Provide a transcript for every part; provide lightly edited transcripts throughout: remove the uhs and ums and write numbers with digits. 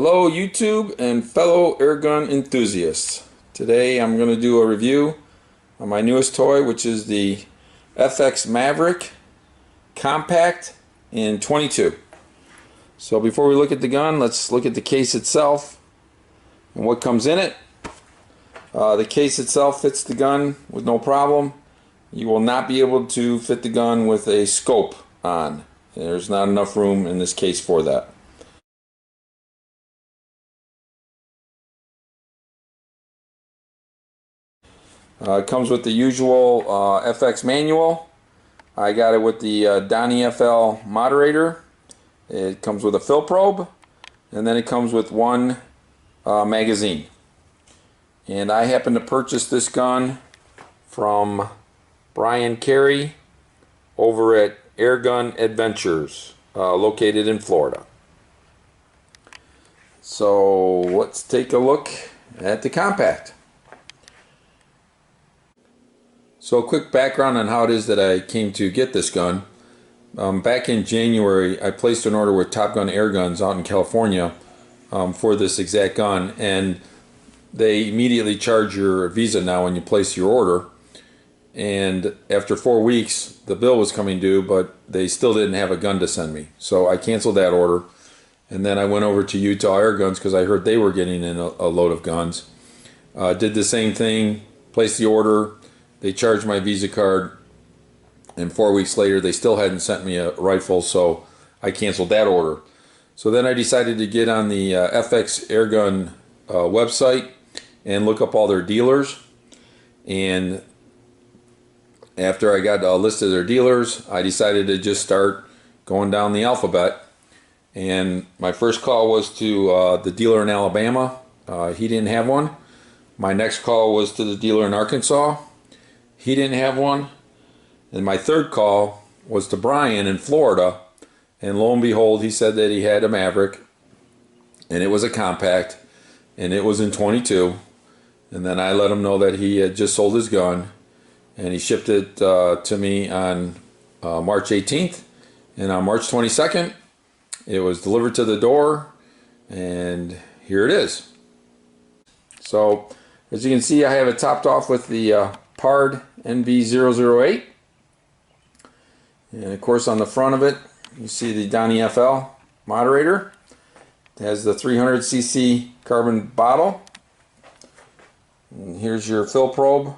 Hello YouTube and fellow airgun enthusiasts. Today I'm going to do a review on my newest toy, which is the FX Maverick Compact in 22. So before we look at the gun, let's look at the case itself and what comes in it. The case itself fits the gun with no problem. You will not be able to fit the gun with a scope on. There's not enough room in this case for that. It comes with the usual FX manual. I got it with the Donnie FL moderator. It comes with a fill probe, and then it comes with one magazine. And I happened to purchase this gun from Brian Carey over at Airgun Adventures, located in Florida. So let's take a look at the Compact. So a quick background on how it is that I came to get this gun. Back in January, I placed an order with Top Gun Air Guns out in California for this exact gun, and they immediately charge your Visa now when you place your order. And after 4 weeks, the bill was coming due, but they still didn't have a gun to send me. So I canceled that order, and then I went over to Utah Air Guns because I heard they were getting in a load of guns. Did the same thing, placed the order. They charged my Visa card, and 4 weeks later they still hadn't sent me a rifle, so I canceled that order. So then I decided to get on the FX Airgun website and look up all their dealers. And after I got a list of their dealers, I decided to just start going down the alphabet. And my first call was to the dealer in Alabama. He didn't have one. My next call was to the dealer in Arkansas. He didn't have one. And my third call was to Brian in Florida, and lo and behold, he said that he had a Maverick, and it was a compact, and it was in 22. And then I let him know that he had just sold his gun, and he shipped it to me on March 18th, and on March 22nd it was delivered to the door, and here it is. So as you can see, I have it topped off with the PARD NV008, and of course on the front of it you see the Donnie FL moderator. It has the 300cc carbon bottle, and here's your fill probe,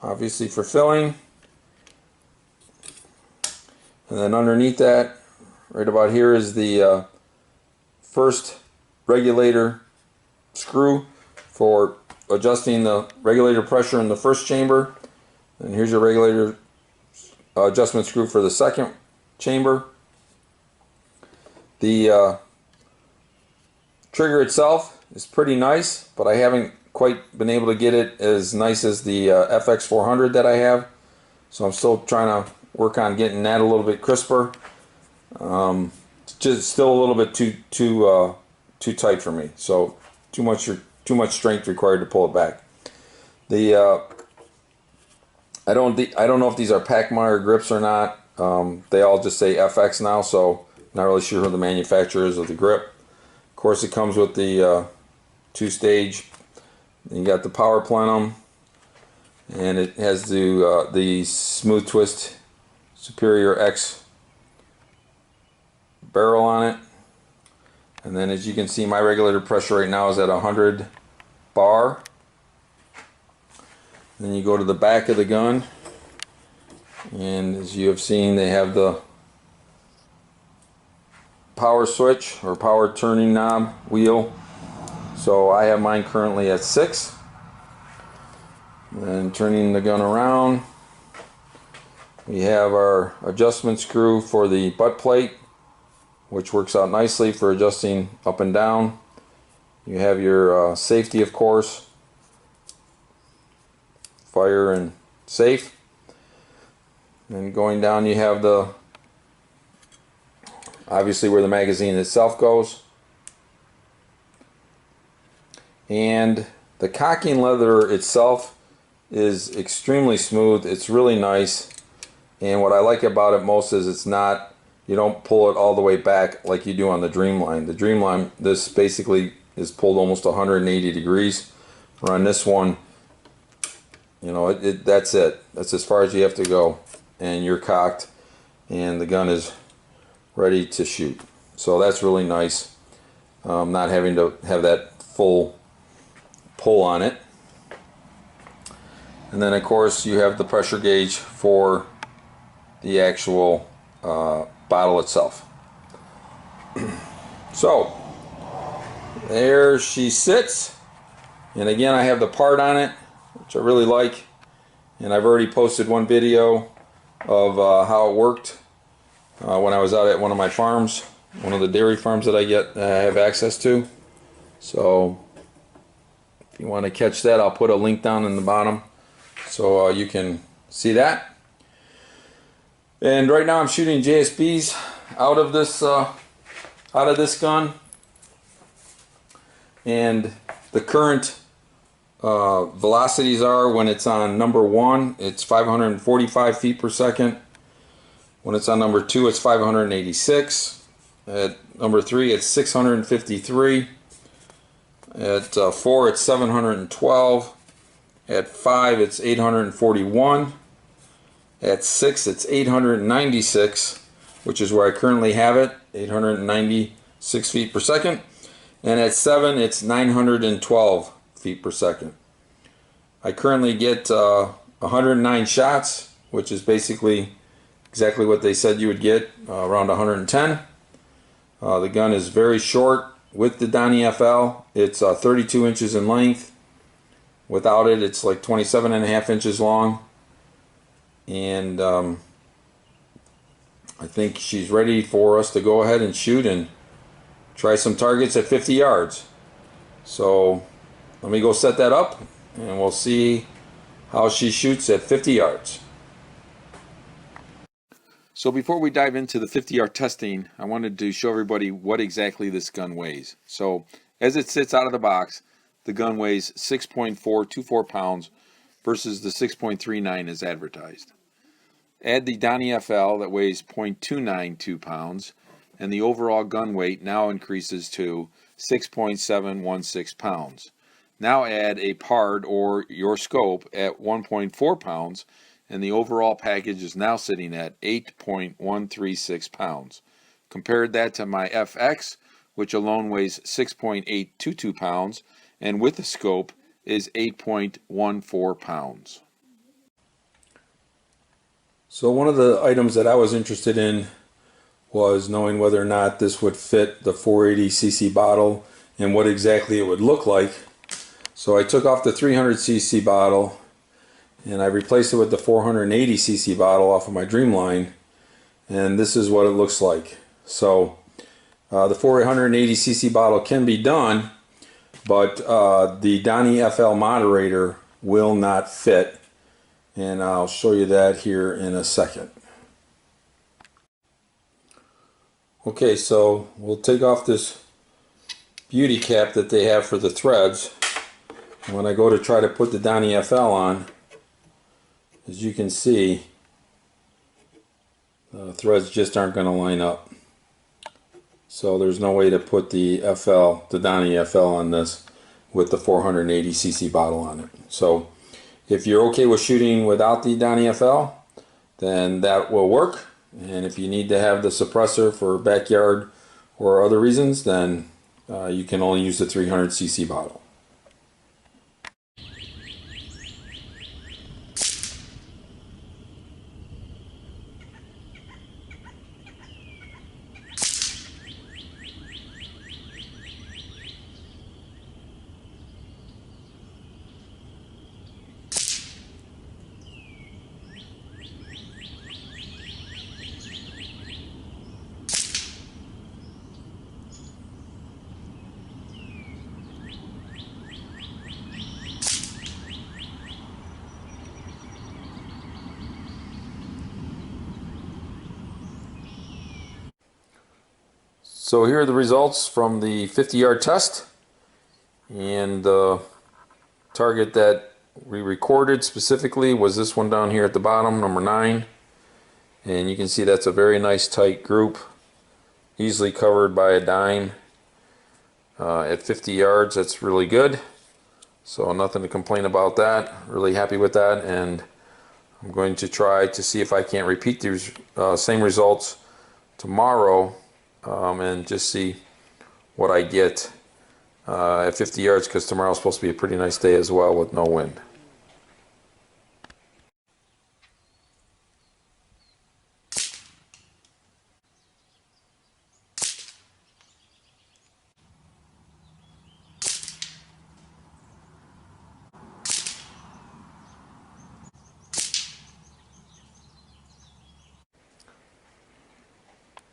obviously for filling. And then underneath that, right about here, is the first regulator screw for adjusting the regulator pressure in the first chamber. And here's your regulator adjustment screw for the second chamber. The trigger itself is pretty nice, but I haven't quite been able to get it as nice as the FX400 that I have. So I'm still trying to work on getting that a little bit crisper. It's just still a little bit too tight for me. So too much strength required to pull it back. I don't know if these are Pachmeyer grips or not. They all just say FX now, so not really sure who the manufacturer is of the grip. Of course, it comes with the two-stage. You got the power plenum, and it has the smooth twist Superior X barrel on it. And then, as you can see, my regulator pressure right now is at 100 bar. Then you go to the back of the gun, and as you have seen, they have the power switch or power turning knob wheel. So I have mine currently at 6. Then turning the gun around, we have our adjustment screw for the butt plate, which works out nicely for adjusting up and down. You have your safety, of course, fire and safe. And going down, you have the obviously where the magazine itself goes. And the cocking leather itself is extremely smooth. It's really nice, and what I like about it most is it's not you don't pull it all the way back like you do on the Dreamline. The Dreamline, this basically is pulled almost 180 degrees. Where on this one, you know, that's it. That's as far as you have to go, and you're cocked, and the gun is ready to shoot. So that's really nice, not having to have that full pull on it. And then of course you have the pressure gauge for the actual bottle itself. So there she sits, and again I have the part on it, which I really like, and I've already posted one video of how it worked when I was out at one of my farms, one of the dairy farms that I have access to. So if you want to catch that, I'll put a link down in the bottom so you can see that. And right now I'm shooting JSBs out of this gun, and the current velocities are, when it's on number 1, it's 545 feet per second. When it's on number 2, it's 586. At number 3, it's 653. At 4, it's 712. At 5, it's 841. At 6, it's 896, which is where I currently have it, 896 feet per second. And at 7, it's 912 feet per second. I currently get 109 shots, which is basically exactly what they said you would get, around 110. The gun is very short with the Donnie FL. It's 32 inches in length. Without it, it's like 27.5 inches long. And I think she's ready for us to go ahead and shoot and try some targets at 50 yards. So let me go set that up, and we'll see how she shoots at 50 yards. So before we dive into the 50-yard testing, I wanted to show everybody what exactly this gun weighs. So as it sits out of the box, the gun weighs 6.424 pounds versus the 6.39 as advertised. Add the Donnie FL that weighs 0.292 pounds, and the overall gun weight now increases to 6.716 pounds. Now add a PARD or your scope at 1.4 pounds, and the overall package is now sitting at 8.136 pounds. Compared that to my FX, which alone weighs 6.822 pounds, and with the scope is 8.14 pounds. So one of the items that I was interested in was knowing whether or not this would fit the 480cc bottle and what exactly it would look like. So I took off the 300cc bottle and I replaced it with the 480cc bottle off of my Dreamline, and this is what it looks like. So the 480cc bottle can be done, but the Donnie FL moderator will not fit, and I'll show you that here in a second. Okay, so we'll take off this beauty cap that they have for the threads. And when I go to try to put the Donnie FL on, as you can see, the threads just aren't going to line up. So there's no way to put the Donnie FL on this with the 480cc bottle on it. So if you're okay with shooting without the Donnie FL, then that will work. And if you need to have the suppressor for backyard or other reasons, then you can only use the 300cc bottle. So here are the results from the 50-yard test, and the target that we recorded specifically was this one down here at the bottom, number 9, And you can see that's a very nice tight group, easily covered by a dime. At 50 yards, that's really good. So nothing to complain about that. Really happy with that, and I'm going to try to see if I can't repeat these same results tomorrow and just see what I get at 50 yards, because tomorrow's supposed to be a pretty nice day as well with no wind.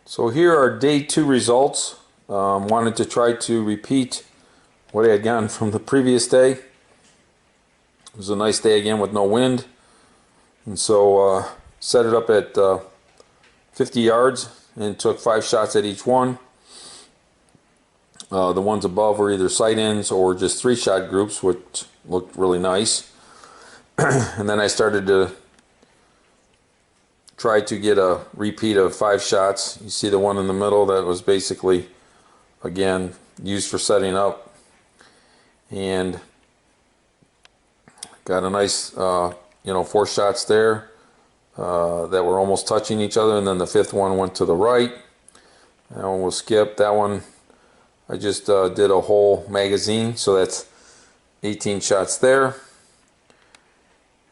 So here are day 2 results. Wanted to try to repeat what I had gotten from the previous day. It was a nice day again with no wind, and so set it up at 50 yards and took 5 shots at each one. The ones above were either sight-ins or just 3-shot groups, which looked really nice. And then I started to try to get a repeat of 5 shots. You see the one in the middle that was basically, again, used for setting up, and got a nice 4 shots there that were almost touching each other, and then the 5th one went to the right. That one was skipped. That one I just did a whole magazine, so that's 18 shots there.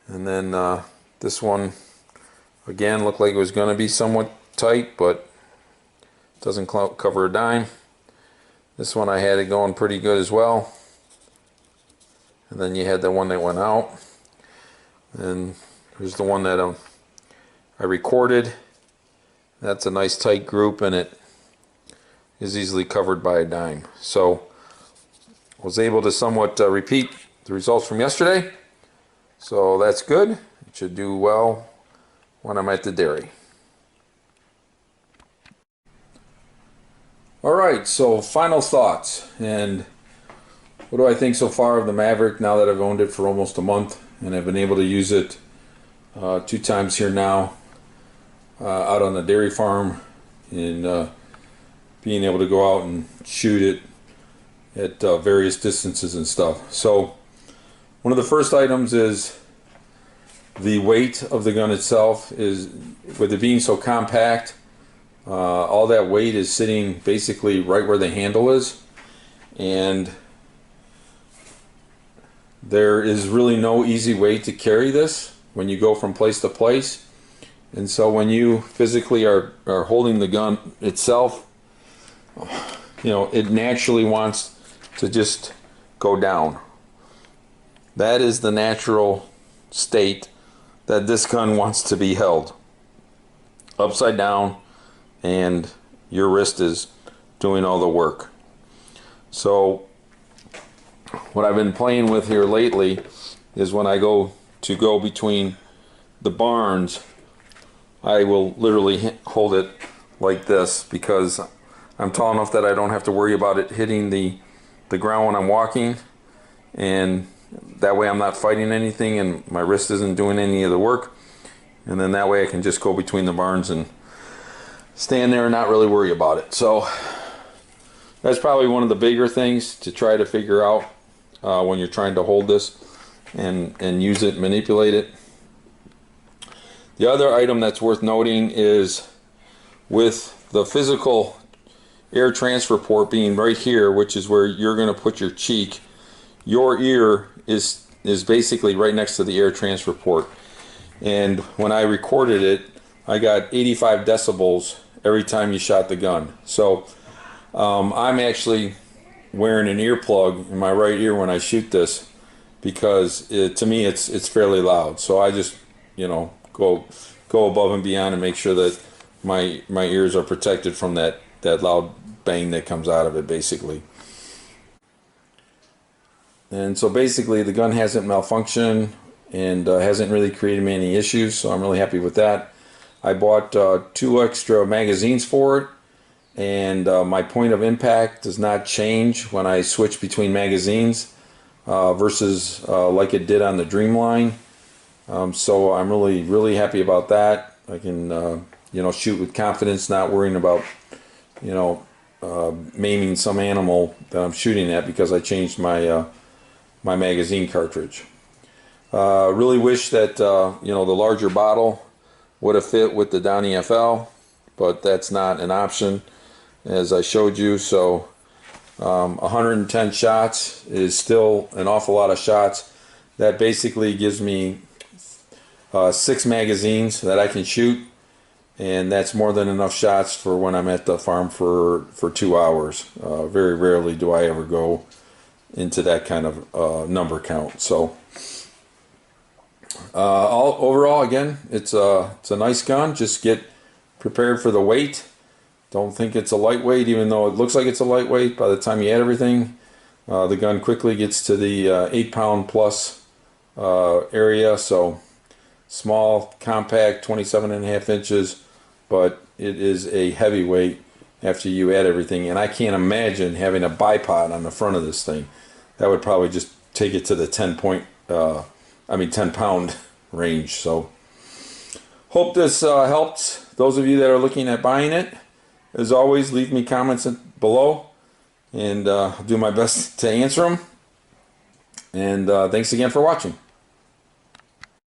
And then this one again looked like it was going to be somewhat tight, but doesn't cover a dime. This one I had it going pretty good as well. And then you had the one that went out. And here's the one that I recorded. That's a nice tight group, and it is easily covered by a dime. So I was able to somewhat repeat the results from yesterday. So that's good. It should do well when I'm at the dairy. Alright, so final thoughts. And what do I think so far of the Maverick now that I've owned it for almost a month, and I've been able to use it 2 times here now out on the dairy farm, and being able to go out and shoot it at various distances and stuff. So one of the first items is the weight of the gun itself. Is with it being so compact, all that weight is sitting basically right where the handle is, and there is really no easy way to carry this when you go from place to place. And so when you physically are holding the gun itself, it naturally wants to just go down. That is the natural state that this gun wants to be held, upside down, and your wrist is doing all the work. So what I've been playing with here lately is when I go between the barns, I will literally hold it like this, because I'm tall enough that I don't have to worry about it hitting the ground when I'm walking, and that way I'm not fighting anything and my wrist isn't doing any of the work. And then that way I can just go between the barns and stand there and not really worry about it. So that's probably one of the bigger things to try to figure out when you're trying to hold this and use it, manipulate it. The other item that's worth noting is with the physical air transfer port being right here, which is where you're going to put your cheek, your ear is basically right next to the air transfer port. And when I recorded it, I got 85 decibels every time you shot the gun. So I'm actually wearing an earplug in my right ear when I shoot this, because to me it's fairly loud. So I just go above and beyond and make sure that my ears are protected from that loud bang that comes out of it, basically. And so basically the gun hasn't malfunctioned and hasn't really created me any issues, so I'm really happy with that. I bought 2 extra magazines for it, and my point of impact does not change when I switch between magazines versus like it did on the Dreamline. So I'm really happy about that. I can shoot with confidence, not worrying about maiming some animal that I'm shooting at because I changed my my magazine cartridge. Really wish that the larger bottle would have fit with the Donnie FL, but that's not an option as I showed you. So 110 shots is still an awful lot of shots. That basically gives me 6 magazines that I can shoot, and that's more than enough shots for when I'm at the farm for 2 hours. Very rarely do I ever go into that kind of number count. So overall, again, it's a nice gun. Just get prepared for the weight. Don't think it's a lightweight, even though it looks like it's a lightweight. By the time you add everything, the gun quickly gets to the 8-pound plus area. So small, compact, 27.5 inches, but it is a heavyweight after you add everything. And I can't imagine having a bipod on the front of this thing. That would probably just take it to the 10-pound range. So hope this helped those of you that are looking at buying it. As always, leave me comments below, and I'll do my best to answer them. And thanks again for watching.